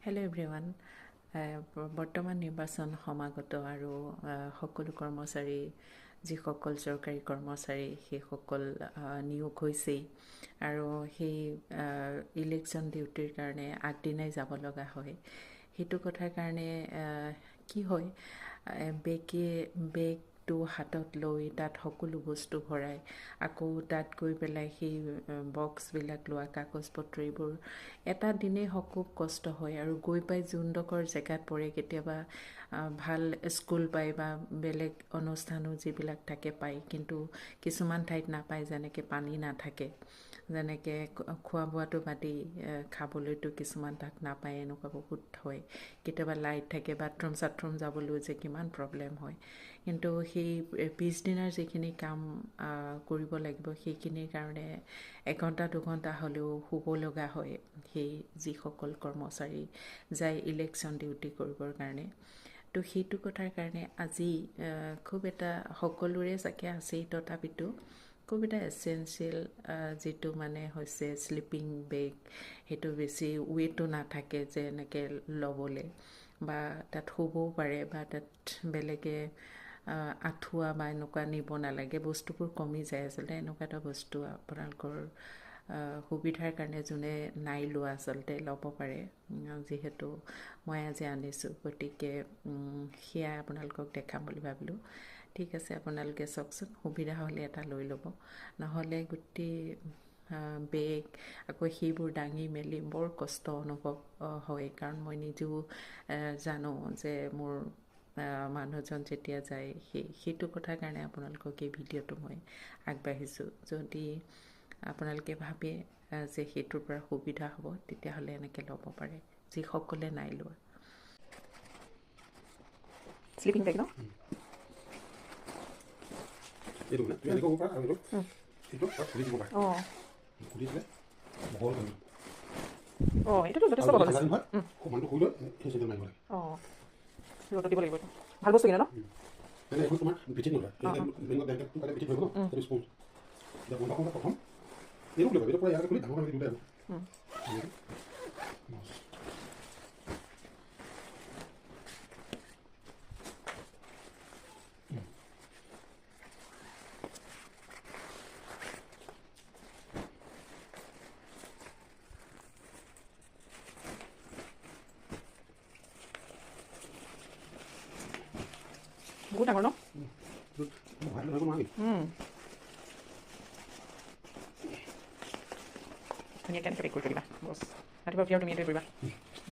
Hello' everyone. বৰ্তমান নিৰ্বাচন সমাগত আৰু সকলো কৰ্মচাৰী যিসকল চৰকাৰী কৰ্মচাৰী সেইসকল নিয়োগ হৈছেই আৰু সেই ইলেকশ্যন ডিউটিৰ কাৰণে আগদিনাই যাব লগা হয়। সেইটো কথাৰ কাৰণে কি হয়, বেগটো হাতত লৈ তাত সকলো বস্তু ভৰাই আকৌ তাত গৈ পেলাই সেই বক্সবিলাক লোৱা কাগজ পত্ৰ এইবোৰ এটা দিনেই খুব কষ্ট হয় আৰু গৈ পাই যোনডোখৰ জেগাত পৰে কেতিয়াবা ভাল স্কুল পায় বা বেলেগ অনুষ্ঠানো যিবিলাক থাকে পায়, কিন্তু কিছুমান ঠাইত নাপায়, যেনেকৈ পানী নাথাকে, যেনেকৈ খোৱা বোৱাটো বাদে খাবলৈতো কিছুমান তাত নাপায়, এনেকুৱা বহুত হয়। কেতিয়াবা লাইট থাকে, বাথৰুম যাবলৈও যে কিমান প্ৰব্লেম হয়। কিন্তু সেই পিছদিনাৰ যিখিনি কাম কৰিব লাগিব সেইখিনিৰ কাৰণে 1 ঘণ্টা 2 ঘণ্টা হ'লেও শুব লগা হয় সেই যিসকল কৰ্মচাৰী যায় ইলেকশ্যন ডিউটি কৰিবৰ কাৰণে। তো সেইটো কথাৰ কাৰণে আজি খুব এটা সকলোৰে চাগে আছেই, তথাপিতো খুব এটা এচেঞ্চিয়েল যিটো মানে হৈছে শ্লিপিং বেগ, সেইটো বেছি ৱেইটো নাথাকে যে এনেকৈ ল'বলৈ, বা তাত শুবও পাৰে, বা তাত বেলেগে আঁঠুৱা বা এনেকুৱা নিব নালাগে, বস্তুবোৰ কমি যায়। আচলতে এনেকুৱা এটা বস্তু আপোনালোকৰ সুবিধাৰ কাৰণে যোনে নাই লোৱা আচলতে ল'ব পাৰে, যিহেতু মই আজি আনিছোঁ, গতিকে সেয়া আপোনালোকক দেখাম বুলি ভাবিলোঁ। ঠিক আছে, আপোনালোকে চাওকচোন, সুবিধা হ'লে এটা লৈ ল'ব, নহ'লে গোটেই বেগ আকৌ সেইবোৰ দাঙি মেলি বৰ কষ্ট অনুভৱ হয়। কাৰণ মই নিজেও জানো যে মোৰ মানুহজন যেতিয়া যায় সেইটো কথাৰ কাৰণে আপোনালোকক এই ভিডিঅ'টো মই আগবাঢ়িছোঁ। যদি আপোনালোকে ভাবে যে সেইটোৰ পৰা সুবিধা হ'ব, তেতিয়াহ'লে এনেকৈ ল'ব পাৰে যিসকলে নাই লোৱা। স্লিপিং বেগ ন? এইটো মানে তুমি এনেকৈ হ'ব পাৰা, আৰু এইটো তাত খুলি দিব পাৰা। খুলি দিলে বহল হৈ গ'ল। এইটোতো যথেষ্ট বহল আছে। হয়, মানুহটো শুই লৈ সেই চেণ্ডেল মাৰিব লাগে। ৰ'দত দিব লাগিব, ভাল বস্তু কিনে ন? তেনে এইখন তোমাৰ পিঠিত নলয়, বেংকটো কাইলৈ পিঠিত ধৰিব ন, সেইটো স্পঞ্জ। এতিয়া বন্ধ কৰোঁতে প্ৰথম এইটো খুলিব, এইটো পৰা ইয়াকে খুলি ডাঙৰ কৰি দুটাই বহুত ডাঙৰ ন? ভাত ধৰিব নোৱাৰি। ধুনীয়াকৈ এনেকৈ পেক কৰি থৈ দিবা বছ। ৰাতিপুৱা উঠি আৰু তুমি এইটোৱে কৰিবা।